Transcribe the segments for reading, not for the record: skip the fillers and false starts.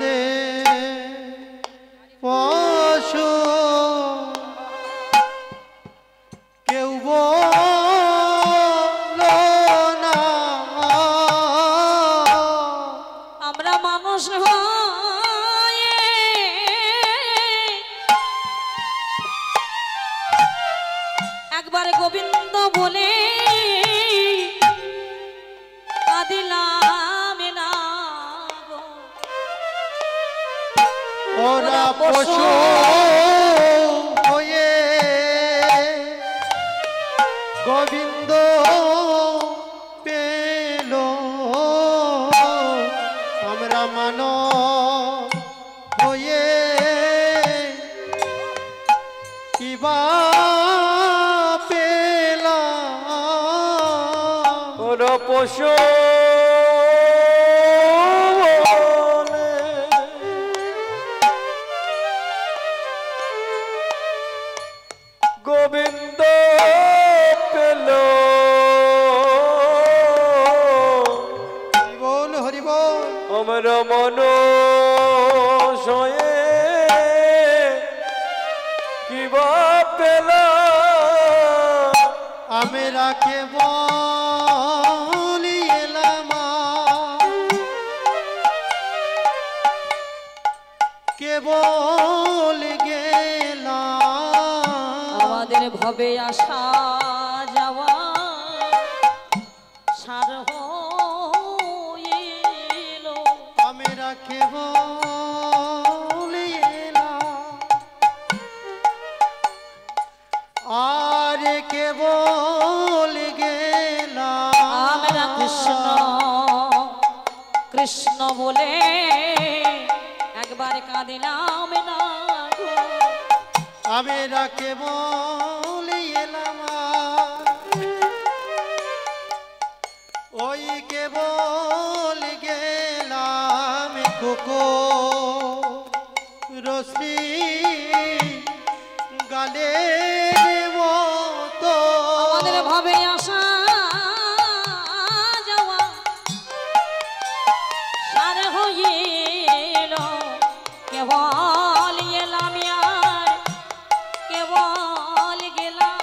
দে পশু কেউ বলো না আমরা মানুষ হয়ে একবার গোবিন্দ বলে কাঁদিলাম না গো। ওরা পশু হয়ে গোবিন্দ পেল আমরা মানব হয়ে কিবা পেলাম ওরা পশু গোবিন্দ পেল হরিবোল হরিবোল আমরা মানুষ হয়ে কিবা পেলাম আমরা কেবল এলাম কেবল গেলাম আমাদের ভবে আসা যাওয়া সার হইলো আমরা কেবল এলাম আর কেবল গেলাম আমরা কৃষ্ণ কৃষ্ণ বলে একবার কাঁদিলাম না গো। আমরা কেবল এলাম ওই কেবল গেলাম কোকো রশ্মি গালের মতো আমাদের ভাবে আসা যাওয়া সার হইল কেবল এলাম আর কেবল গেলাম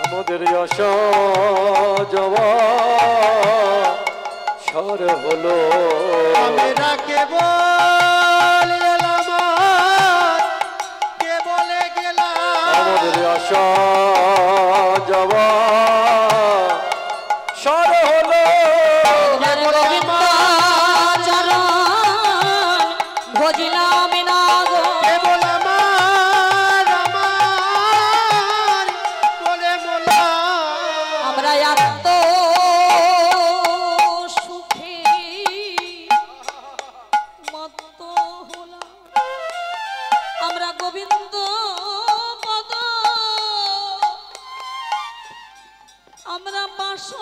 আমাদের আশা যাওয়া সার হলো আমরা কেবল এলাম কেবল গেলাম আমাদের আশা যাওয়া সার হলো একবার গোবিন্দ চরণ ভজিলাম না গো। কেবল আমার আমার বলে মোলা আমরা এত সুখে মত্ত হলাম আমরা গোবিন্দ পদ আমরা বাসরিলাম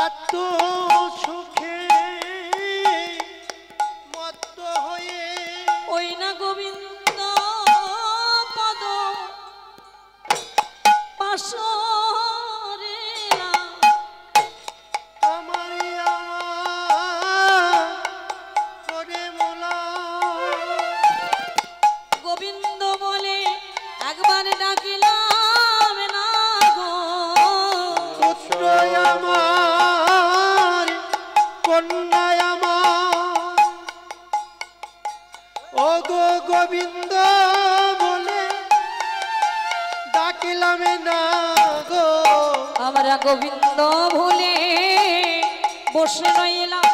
এত সুখে মত্ত হয়ে ওই না গোবিন্দ পদ বাসরিলাম আমার আমার করে মোলা গোবিন্দ বলে একবার ডাকিলাম না গো। পুত্র আমার কন্যা আমার ও গো গোবিন্দ বলে ডাকিলাম না গো আমরা গোবিন্দ ভুলে বসে রইলাম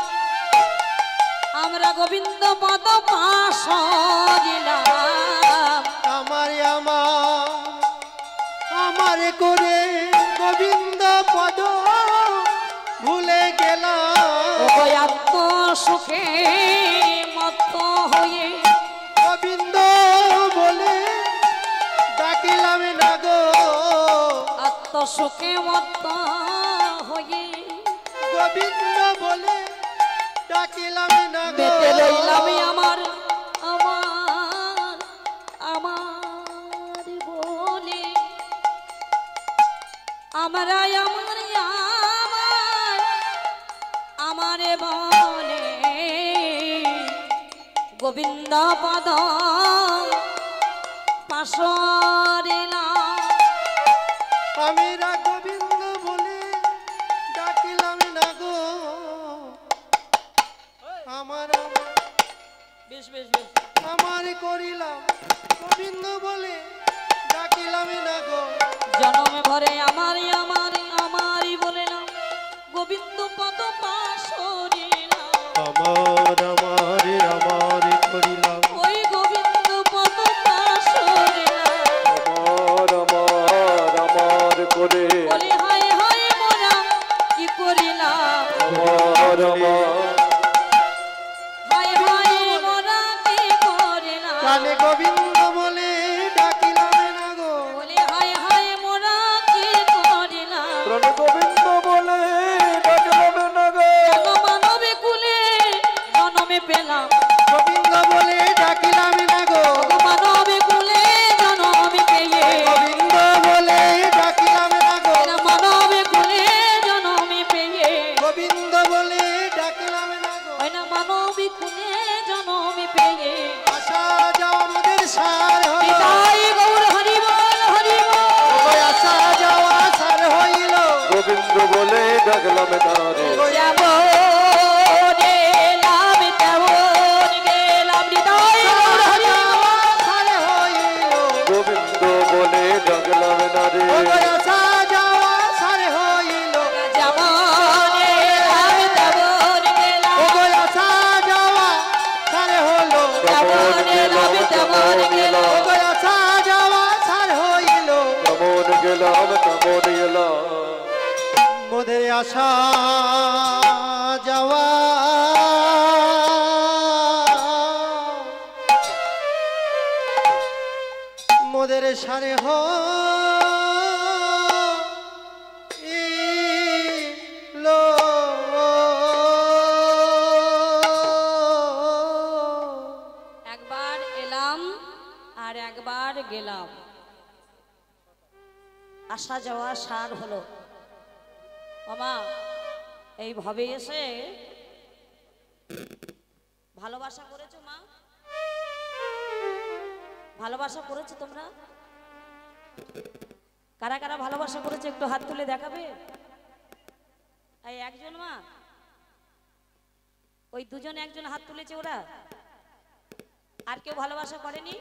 আমরা গোবিন্দ পদ পাশরিলাম আমার আমার আমার করে গোবিন্দ পদ ভুলে গেলাম এত সুখে মত্ত হয়ে গোবিন্দ বলে ডাকিলাম না গো আত্ম সুখে মত্ত হয়ে গোবিন্দ বলে ডাকিলাম না গো বেঁচে রইলাম আমার আমার আমার বলে আমরা আমার আমার আমারে বলে গোবিন্দ পদ পাশরিলা আমি গোবিন্দ বলে ডাকিলাম না গো আমার বেশ বেশ বেশ আমার করিলাম গোবিন্দ বলে ডাকিলাম না গো জনম ভরে আমারই আমারই আমারই বলিলাম গোবিন্দ পদ পাশরিলা আমার করিলাম ওই গোবিন্দ পদ পাশরিলা আমার করে বলি হায় হায় মোরা কি করিলাম আমার হায় হায় মোরা কি করিলাম কানে গোবিন্দ বলে ডাকিলাম না গো বলি হায় হায় মোরা কি করিলাম প্রাণে গোবিন্দ বলে ডাকলাম না গো মানবে কুলে জনমে পেলাম গোবিন্দ বলে ডাকিলাম না গো মানবে কুলে জনমে পেয়ে গোবিন্দ বলে ডাকিলাম না গো মানবে কুলে জনমে পেয়ে গোবিন্দ বলে ডাকিলাম না গো ওই না মানবে কুলে জনমে পেয়ে আশা যাও আমাদের সার হলো বিদায় গৌর হরি বল হরি বল ওই আশা যাওয়া সার হইল গোবিন্দ বলে ডাকলাম তারে যাব গেলাম তেমন গেলাম হৃদয় গৌর হরি বল সার হইল গোবিন্দ বলে ডাকলাম নারে ওই আশা যাওয়া সার হইল যেমন গেলাম তেমন গেলাম ওই আশা যাওয়া সার হলো তেমন গেলাম তেমন গেলাম ওই আশা যাওয়া সার হইল কেমন গেলাম কেমন এলাম মোদের আশা যাওয়া মোদের সারে হইলো একবার এলাম আর একবার গেলাম আসা যাওয়া সার হলো মামা এইভাবে এসে ভালোবাসা করেছো মা ভালোবাসা করেছো তোমরা কারা কারা ভালোবাসা করেছে একটু হাত তুলে দেখাবে এই একজন মা ওই দুজন একজন হাত তুলেছে ওরা আর কেউ ভালোবাসা করেনি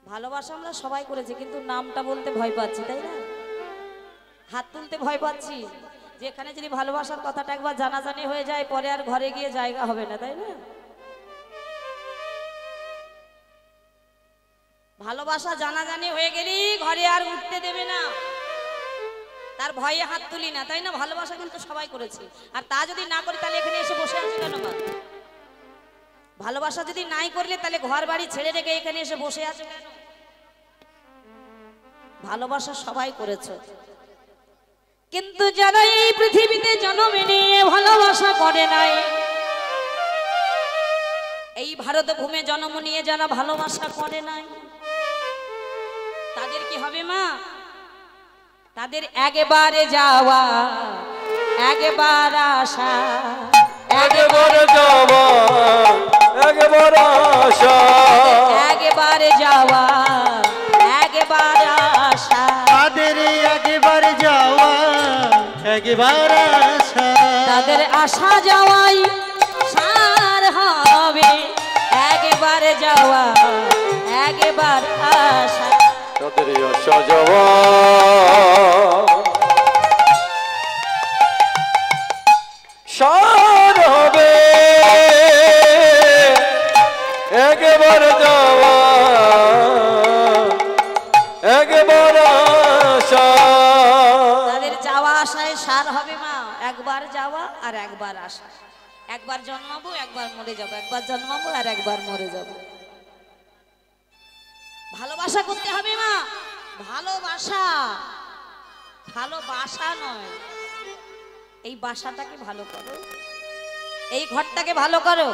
ভালোবাসা আমরা সবাই করেছি কিন্তু নামটা বলতে ভয় পাচ্ছি তাই না হাত তুলতে ভয় পাচ্ছি যেখানে যদি ভালোবাসার কথাটা একবার জানাজানি হয়ে যায় পরে আর ঘরে গিয়ে জায়গা হবে না তাই না ভালোবাসা জানাজানি হয়ে গেলেই ঘরে আর উঠতে দেবে না তার ভয়ে হাত তুলি না তাই না ভালোবাসা কিন্তু সবাই করেছি আর তা যদি না করি তাহলে এখানে এসে বসে আছি কেন মা ভালোবাসা যদি নাই করলে তাহলে ঘর বাড়ি ছেড়ে রেখে এখানে এসে বসে আছো কেন ভালোবাসা সবাই করেছে কিন্তু যারা এই পৃথিবীতে জন্ম নিয়ে ভালোবাসা করে নাই এই ভারত ভূমে জন্ম নিয়ে যারা ভালোবাসা করে নাই তাদের কি হবে মা তাদের একবারে যাওয়া একবার আসা একবার যাওয়া একবার আশা একবারে যাওয়া একবার আসা তাদের একবার যাওয়া একবার আসা তাদের আসা যাওয়াই সার হবে একবার যাওয়া একবার আসা তাদের আশা যাওয়া সার হবে একবার যাওয়া একবার আশা তাদের যাওয়া আসায় সার হবে মা একবার যাওয়া আর একবার আসা একবার জন্মাবো একবার মরে যাবো একবার জন্মাবো আর একবার মরে যাবো ভালোবাসা করতে হবে মা ভালোবাসা ভালোবাসা নয় এই বাসাটাকে ভালো করো এই ঘরটাকে ভালো করো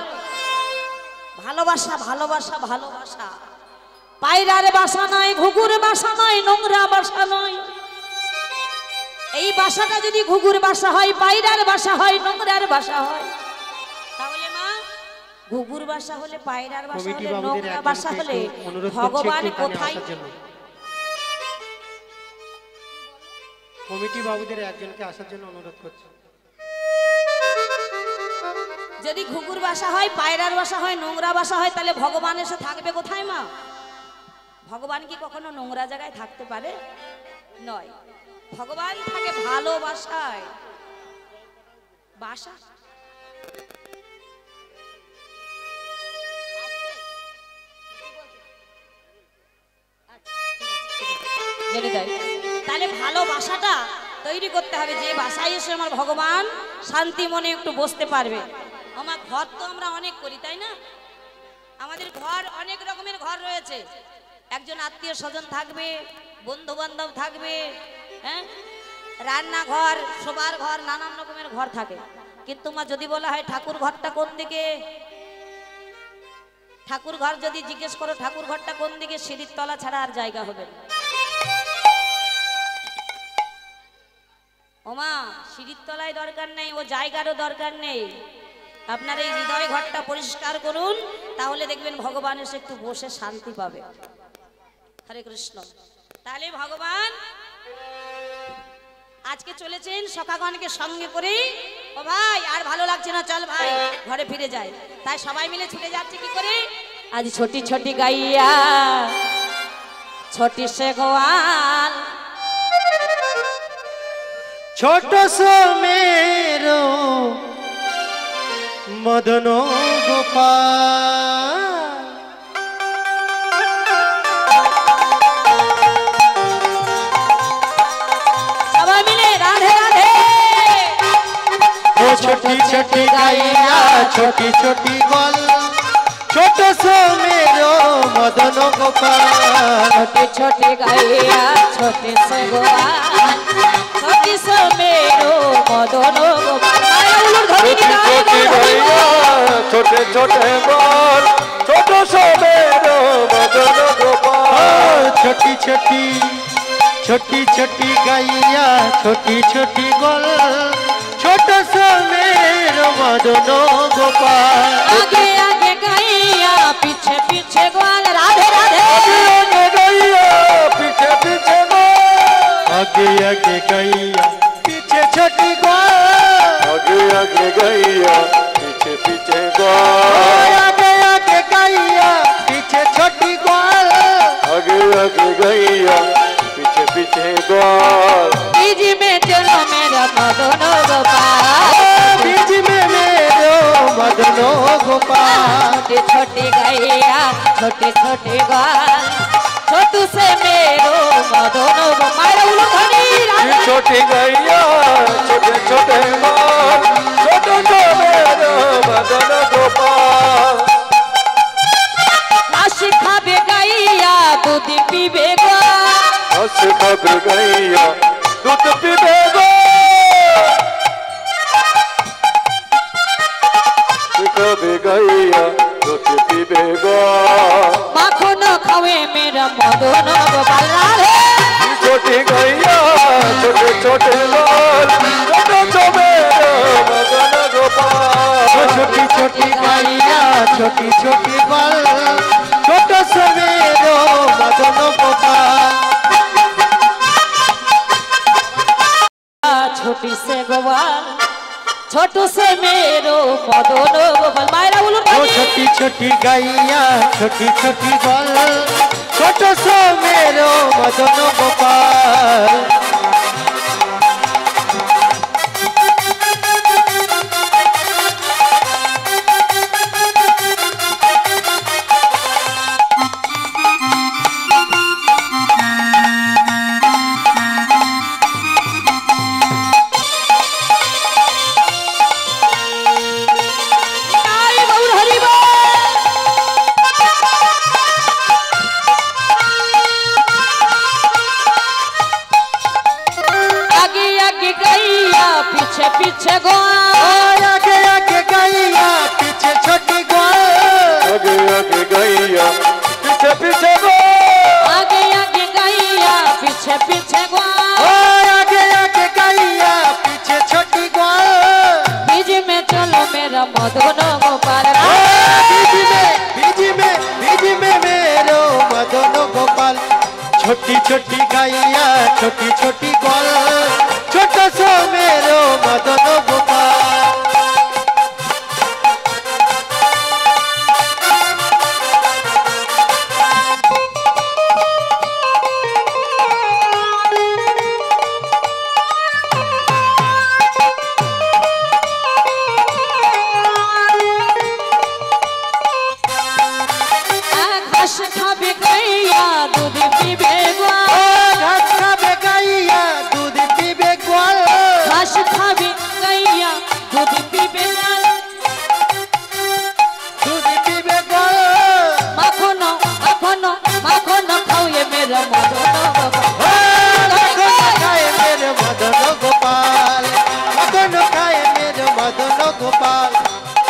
ভালোবাসা ভালোবাসা ভালোবাসা পায়রার বাসা নয় ঘুঘুর বাসা নয় নোংরা বাসা নয় এই বাসাটা যদি ঘুঘুর বাসা হয়, পায়রার বাসা হয়, নোংরার বাসা হয়, তাহলে মা ঘুঘুর বাসা হলে, পায়রার বাসা কমিটি হলে, বাবুদের নোংরা বাসা একজনকে হলে একটু অনুরোধ করছি ভগবান একটু এখানে কোথায়? আসার জন্য। কমিটি বাবুদের একজনকে আসার জন্য অনুরোধ করছি। যদি ঘুঘুর বাসা হয়, পায়রার বাসা হয়, নোংরা বাসা হয়, তাহলে ভগবান এসে থাকবে কোথায় মা? ভগবান কি কখনো নোংরা জায়গায় থাকতে পারে? নয়, ভগবান থাকে ভালোবাসায়। বাসা জেনে দেয়। তাহলে ভালোবাসাটা তৈরি করতে হবে, যে বাসায় এসে আমার ভগবান শান্তি মনে একটু বসতে পারবে। আমার ঘর তো আমরা অনেক করি, তাই না? আমাদের ঘর অনেক রকমের ঘর রয়েছে। একজন আত্মীয় স্বজন থাকবে, বন্ধু বান্ধব থাকবে, হ্যাঁ, রান্নাঘর, শোবার ঘর, নানান রকমের ঘর থাকে। কিন্তু মা যদি বলা হয় ঠাকুর ঘরটা কোন দিকে, ঠাকুর ঘর যদি জিজ্ঞেস করো ঠাকুর ঘরটা কোন দিকে, সিঁড়ির তলা ছাড়া আর জায়গা হবে না। ওমা সিঁড়ির তলায় দরকার নেই, ও জায়গারও দরকার নেই। আপনার এই হৃদয় ঘরটা পরিষ্কার করুন, তাহলে দেখবেন ভগবান এসে একটু বসে শান্তি পাবে। হরে কৃষ্ণ। তাহলে ভগবান আজকে চলেছেন সখাগণকে সঙ্গে করে। ও ভাই আর ভালো লাগছে না, চল ভাই ঘরে ফিরে যাই। তাই সবাই মিলে ছুটে যাচ্ছে কি করে? আজ ছোটি ছোটি গাইয়া ছোটি সে গোয়াল, ছোট সোমেরো মদন গোপাল, সবাই মিলে রাধে রাধে। ও ছোটি ছোটি গাইয়া ছোটি ছোটি গল, ছোট সোমেরো মদন গোপাল, छोटे छोटे गाइया छोटे से गोपाल, छोटी से मेरो मदनो गोपाल। छोटे छोटे बल छोटो सोमेरो मदन गोपाल, छोटी छोटी छोटी छोटी गाइया छोटी छोटी गल, छोट सोमेरो मदन गोपाल, आगे आगे गाइया पीछे पीछे ग्वाल। राधे राधे। आगे गैया पीछे पीछे बल, आगे आगे गाइया पीछे छोटी गल, आगे आगे गैया पीछे पीछे बल, आगे आगे गाइया पीछे छोटी गल, आगे आगे गैया पीछे पीछे बल, बीज में चलो मेरा मदनो गोपाल, बीच में मेरो मदनो गोपाल, छोटे छोटे गाइया छोटे छोटे ग्वाल, छोटू से मेरो मदनो गोपाल। छोटी गैया छोटे छोटे बल, छोटो सोमेरो मदन गोपाल, घास खाबे गाइया दूध पीबे ग्वाल, हंस खबर गैया दूध पीबे गो, खबर गैया दूध पीबे गो, माखन खावे मेरा मदनो गोपाल। राधे। छोटी गैया छोटे छोटे बल, छोटो सोमेरो मदन गोपाल, छोटी छोटी गाइया छोटी छोटी गल, छोट सवेरो मदन गोपाल, छोटी से गोपाल, छोटू से मेरो मदनो गोपाल। मायरा बोलो ओ छोटी छोटी गाइया छोटी छोटी गल, छोट सवेरो मदन गोपाल, आई गौर हरि बोल। आगे आगे गैया पीछे पीछे गोपाल, आगे आगे गाइया पीछे छोटी गल, आगे आगे गैया पीछे पीछे गो, आगे आगे गैया पीछे पीछे ग्वाल, आगे आगे गाइया छोटी छोटी गाइया छोटी छोटी गोल छोटा सो मेरो मदन गोपाल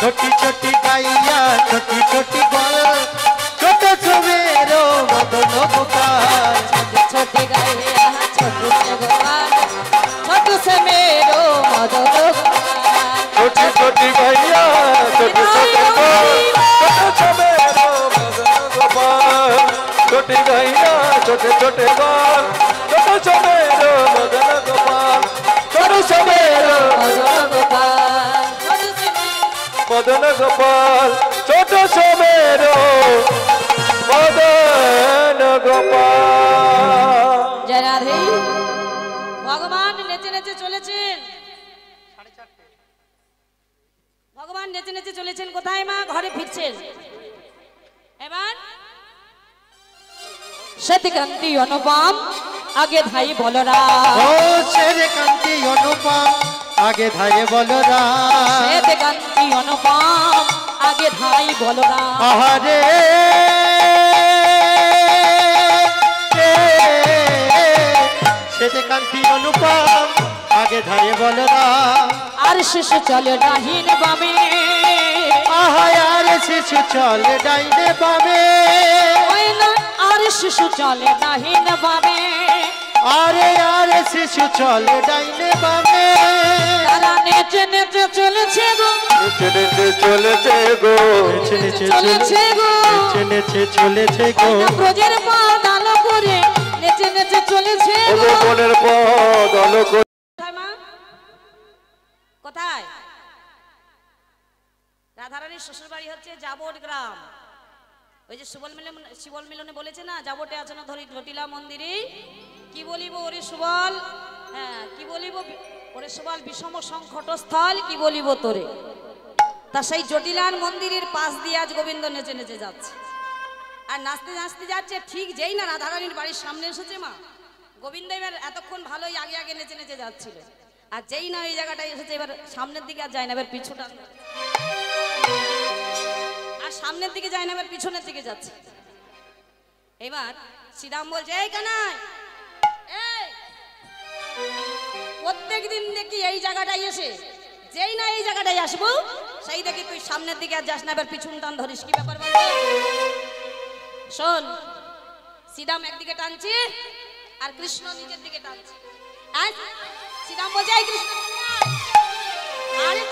छोटी छोटी गाइया छोटी छोटी गोल छोटा सो मेरो मदन गोपाल छोटी गाइया छोटी से गोपाल छोटू से मेरो मदन गोपाल छोटी छोटी गाइया छोटी छोटी गोल छोटा सो मेरो मदन गोपाल छोटी गाइया छोटे छोटे गोल छोटा सो मेरो मदन गोपाल छोटू सो मेरो मदन गोपाल मदन गोपाल छोटो सो मेरो मदन गोपाल जय राधे भगवान नेचे नेचे চলেছেন ভগবান নেচে নেচে চলেছেন কোথায় মা ঘরে ফিরছেন এবার সত্যকান্তি অনুপম আগে ধাই বলরাম ও সত্যকান্তি অনুপম आगे धाये बलराम सत्यकांति अनुपम आगे धाई बलराम हरे सत्यकांति अनुपम आगे धाये बलराम আর শিশু চলে ডাহিন বামে आहा यार शिशु चले डाइने बामे ওই না আর শিশু চলে ডাহিন বামে अरे यार शिशु चले डाइने बामे তারা নেচে নেচে চলেছে গো নেচে নেচে চলেছে গো নেচে নেচে চলেছে গো নেচে নেচে চলেছে গো ব্রজের পথ আলো করে নেচে নেচে চলেছে গো মনের পথ আলো করে কোথায় মা কোথায় রাধারানীর শ্বশুর বাড়ি হচ্ছে জাবট গ্রাম ওই যে শিবল মিলনে বলেছে না জাবটে আছে না ধরি জটিলা মন্দিরে কি বলিব ওরে সুবল হ্যাঁ কি বলিব ওরে সুবল বিষম সংকটস্থল কি বলিব তোরে তা সেই জটিলার মন্দিরের পাশ দিয়ে আজ গোবিন্দ নেচে নেচে যাচ্ছে আর নাচতে নাচতে যাচ্ছে ঠিক যেই না রাধারানীর বাড়ির সামনে এসেছে মা গোবিন্দ এবার এতক্ষণ ভালোই আগে আগে নেচে নেচে যাচ্ছিল আর যেই না এই জায়গাটায় এসেছে এবার সামনের দিকে আর যায় না এবার পিছুটা আর সামনের দিকে যায় না এবার পিছনের দিকে যাচ্ছে এবার শ্রীরাম বলছে এই কানাই এই প্রত্যেক দিন দেখি এই জায়গাটায় এসে যেই না এই জায়গাটায় আসবো সেই দেখি তুই সামনের দিকে আর যাস না এবার পিছন টান ধরিস কি ব্যাপার বল শোন শ্রীরাম একদিকে টানছে আর কৃষ্ণ নিজের দিকে টানছে শ্রীরাম বলছে এই কৃষ্ণ আরে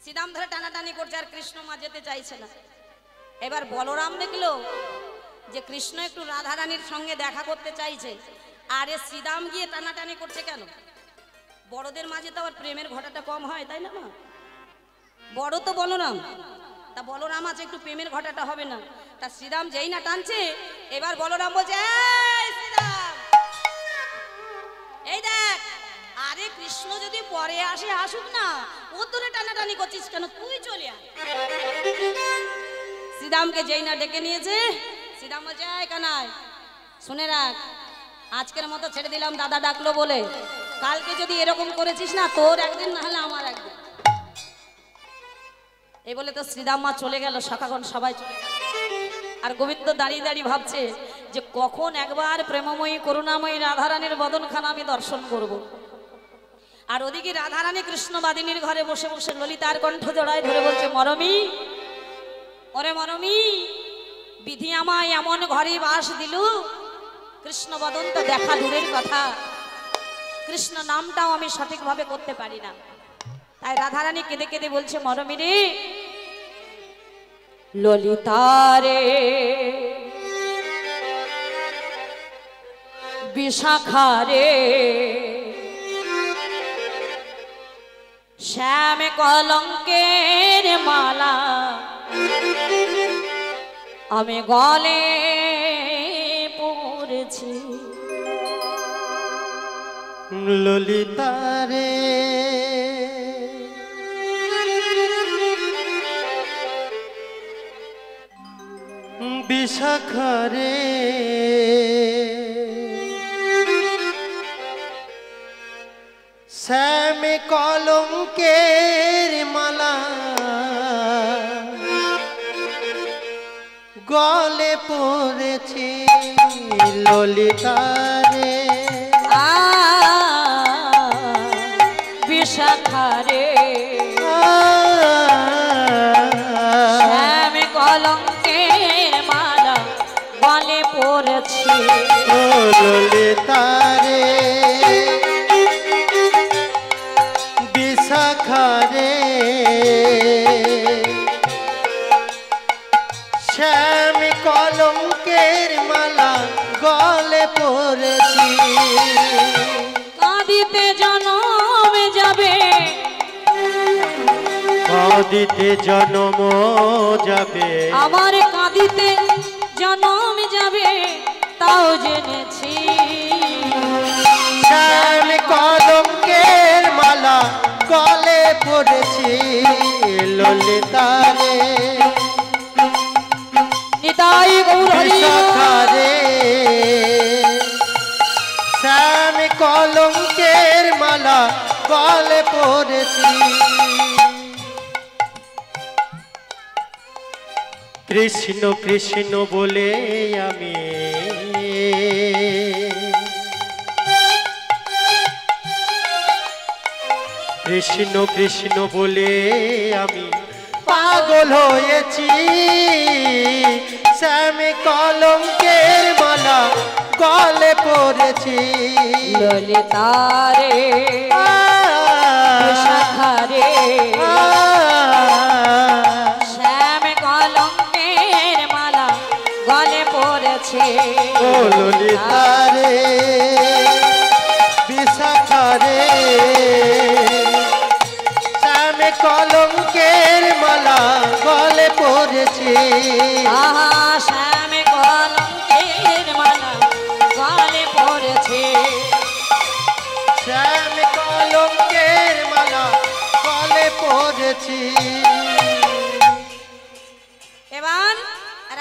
শ্রীরাম ধরে টানাটানি করছে আর কৃষ্ণ মা যেতে চাইছে না এবার বলরাম দেখলো যে কৃষ্ণ একটু রাধারানীর সঙ্গে দেখা করতে চাইছে আরে শ্রীরাম গিয়ে টানাটানি করছে কেন বড়দের মাঝে তো আবার প্রেমের ঘটাটা কম হয় তাই না মা বড় তো বলরাম তা বলরাম আছে একটু প্রেমের ঘটাটা হবে না তা শ্রীরাম যেই না টানছে এবার বলরাম বলছে এই শ্রীরাম এই দেখ আরে কৃষ্ণ যদি পরে আসে আসুক না ও তোরে টানাটানি করছিস কেন তুই চলে আয় শ্রীরামকে যেই না ডেকে নিয়েছে শ্রীরাম বলছে এই কানাই শুনে রাখ আজকের মতো ছেড়ে দিলাম দাদা ডাকলো বলে কালকে যদি এরকম করেছিস না তোর একদিন না হলে আমার একদিন এই বলে তো শ্রীরাম মা চলে গেল সখাগণ সবাই চলে গেল আর গোবিন্দ দাঁড়িয়ে দাঁড়িয়ে ভাবছে যে কখন একবার প্রেমময়ী করুণাময়ী রাধারানীর বদনখানা আমি দর্শন করব। আর ওদিকে রাধারানী কৃষ্ণবাদিনীর ঘরে বসে বসে ললিতার কণ্ঠ জড়ায় ধরে বলছে মরমি ওরে মরমি বিধি আমায় এমন ঘরে বাস দিল কৃষ্ণ বদন তো দেখা দূরের কথা কৃষ্ণ নামটাও আমি সঠিকভাবে করতে পারি না তাই রাধারানী কেঁদে কেঁদে বলছে মরমি রে ললিতারে বিশাখারে শ্যাম কলঙ্কের মালা আমি গলে পড়েছি। ললিতারে বিশাখারে শ্যাম কলঙ্কের মালা গলে পড়েছি ললিতারে বিশাখারে শ্যাম কলঙ্কের মালা গলে পড়েছি ললিতারে বিশাখারে শ্যাম কলঙ্কের মালা গলে পড়েছি। কাঁদিতে জনম যাবে কাঁদিতে জনম যাবে আমার কাঁদিতে জনম যাবে তাও জেনেছি। শ্যাম কলঙ্কের মালা গলে পড়েছি ললিতারে নিতাই গৌর হরি বিশাখারে শ্যাম কলঙ্কের মালা গলে পড়েছি। কৃষ্ণ কৃষ্ণ বলে আমি কৃষ্ণ কৃষ্ণ বলে আমি পাগল হয়েছি। শ্যাম কলঙ্কের মালা গলে পড়েছি ললিতারে বিশাখারে শ্যাম কলঙ্কের মালা গলে পড়েছে ও ললিতারে বিশাখারে শ্যাম কলঙ্কের মালা গলে পড়েছে আহা শ্যাম কলঙ্কের মালা গলে পড়েছে শ্যাম কলঙ্কের মালা গলে পড়েছি। এবার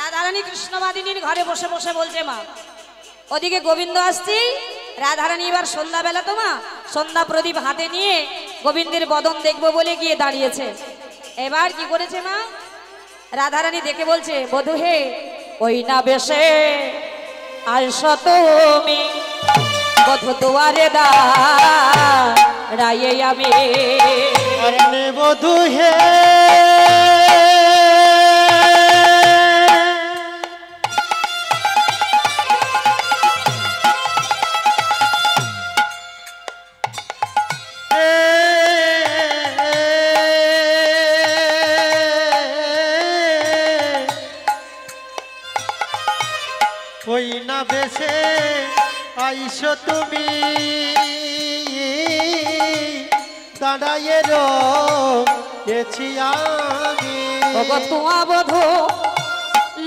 রাধারানী কৃষ্ণবাদিনীর ঘরে বসে বসে বলছে মা ওদিকে গোবিন্দ আসছি। রাধারানী এবার সন্ধ্যাবেলা তো মা সন্ধ্যা প্রদীপ হাতে নিয়ে গোবিন্দের বদন দেখবো বলে গিয়ে দাঁড়িয়েছে। এবার কি করেছে মা রাধারানী দেখে বলছে বধূ হে ওই না বেশে আইসো তুমি বধূ দুয়ারে দাঁড়াইয়ে আমি অরণ্যে বধূ হে ওই না বেশে আইসো তুমি দাঁড়াইয়ে রয়েছি আমি ওগো তুয়া বধূ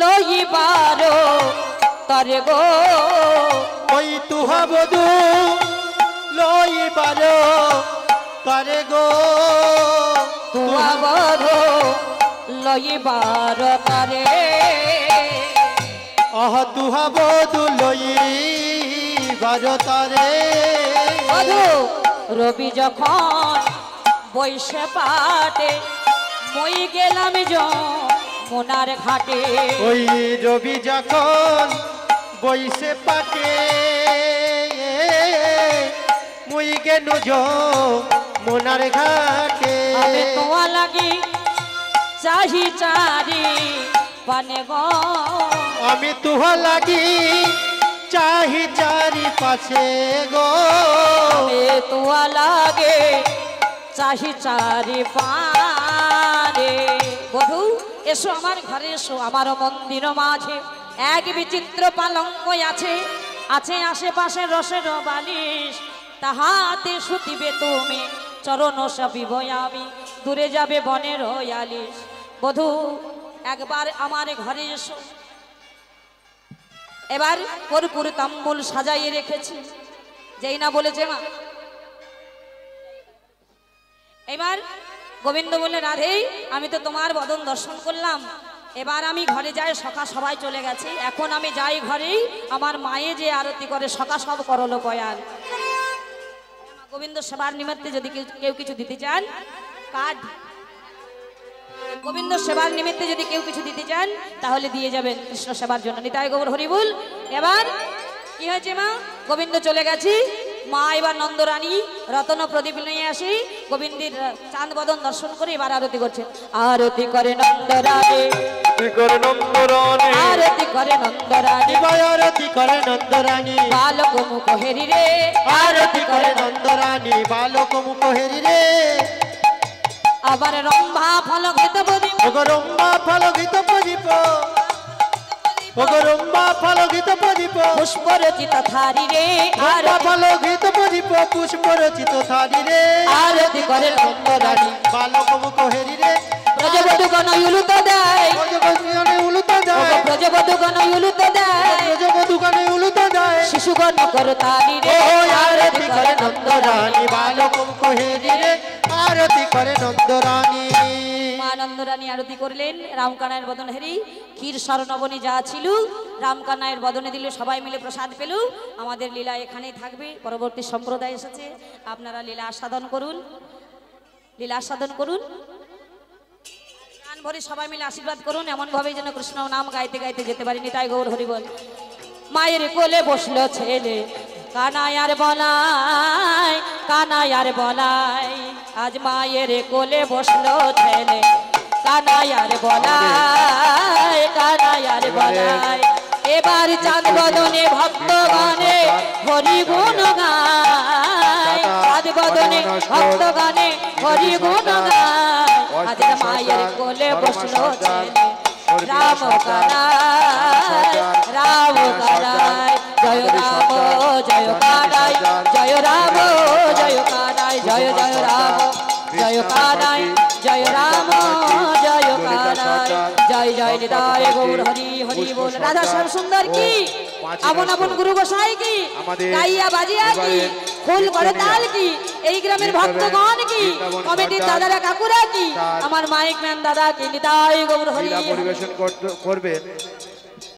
লইবারো তরে গো ওই তুহা বধূ লইবার তারে গো তুয়া বধূ লইবারো তরে আহ তুহা বধূ লইবার তারে বধূ রবি যখন বৈশে পাটে মই গেলাম মোনার ঘাটে ওই রবি যখন বইসে পাটে মুই গেনু মোনার ঘাটে আমি তোয়া লাগি চাহি চারি পানে গো আমি তুহা লাগি চাহি চারি পাশে গো আমি তোয়া লাগে চাহি চারি পারে বধূ এসো আমার ঘরে এসো আমার মন্দির মাঝে এক বিচিত্র পালঙ্ক আছে আছে আশেপাশে রসের বালিশ, তাহাতে শুতিবে তুমি, চরণ সবিব আমি, দূরে যাবে বনের আলিশ। বধূ একবার আমার ঘরে এসো। এবার কর্পূর তাম্বুল সাজাইয়ে রেখেছি। যেই না বলেছে মা, এবার গোবিন্দ বললেন, রাধে আমি তো তোমার বদন দর্শন করলাম, এবার আমি ঘরে যাই, সখা সবাই চলে গেছে, এখন আমি যাই ঘরেই, আমার মায়ে যে আরতি করে সখা সব করলো পয়াল। গোবিন্দ সেবার নিমিত্তে যদি কেউ কিছু দিতে চান, কার্ড, গোবিন্দ সেবার নিমিত্তে যদি কেউ কিছু দিতে চান তাহলে দিয়ে যাবেন কৃষ্ণ সেবার জন্য। নিতাই গৌর হরিবুল। এবার কি হয়েছে মা, গোবিন্দ চলে গেছি, মা এবার নন্দরানী রতন প্রদীপ নিয়ে আসি, গোবিন্দের চাঁদ বদন দর্শন করে এবার আরতি করছে। আরতি করে নন্দরানী, আরতি করে নন্দরানী, আরতি করে নন্দরানী, আরতি করে নন্দরানী, বালক মুখ হেরি রে, আরতি করে নন্দরানী, বালক মুখ হেরি রে। আবার রম্ভা ফলকিত প্রদীপ, রম্ভা ফলকিত প্রদীপ, রম্ভা ফলকিত প্রদীপ, পুষ্প রচিত থারি রে, রম্ভা ফলকিত প্রদীপ, পুষ্প রচিত থারি রে। আরতি করে নন্দরানী, বালক মুখ হেরি রে। ব্রজবধূগণ উলুত দেয়, ব্রজবধূগণে উলুত দেয়, ব্রজবধূগণ উলুত দেয়, ব্রজবধূগণে উলুত দেয়। শিশুগণ করতালি রে, আরতি করে নন্দরানী, বালক মুখ হেরি রে। আরতি করে নন্দরানী। মা নন্দরানী আরতি করলেন, রামকানাইয়ের বদন হেরি, ক্ষীর স্বর্ণবনী যা ছিল রামকানাইয়ের বদনে দিল, সবাই মিলে প্রসাদ পেল। আমাদের লীলা এখানেই থাকবে, পরবর্তী সম্প্রদায় এসেছে, আপনারা লীলা আস্বাদন করুন, লীলা আস্বাদন করুন, গান ভরে সবাই মিলে আশীর্বাদ করুন, এমন ভাবে যেন কৃষ্ণ নাম গাইতে গাইতে যেতে পারিনি। তাই গৌর হরিবল। মায়ের কোলে বসলো ছেলে, কানাইয়ার বলাই, কানাইয়ার বলাই, আজ মায়ের কোলে বসলো ছেলে, কানাইয়ার বলাই, কানাইয়ার বলাই। এবার চাঁদ বদনে ভক্তগণে হরি গুণ গায়, চাঁদ বদনে ভক্তগণে হরি গুণ গায়। আজ মায়ের কোলে বসলো ছেলে, রাম কানাই, রাম কানাই, জয় রাম জয় কানাই, জয় রাম জয় কানাই, জয় জয় রাম জয় কানাই, জয় রাম জয় কানাই, জয় জয় নিতাই গৌর হরি হরি বল। রাধা শ্যাম সুন্দর কি, আপন আপন গুরু গোসাই কি, গাইয়া বাজিয়া কি, ফুল করে তাল কি, এই গ্রামের ভক্তগণ কি, কমিটির দাদারা কাকুরা কি, আমার মাইক ম্যান দাদা কি, নিতাই গৌর হরি পরিবেশন করবেন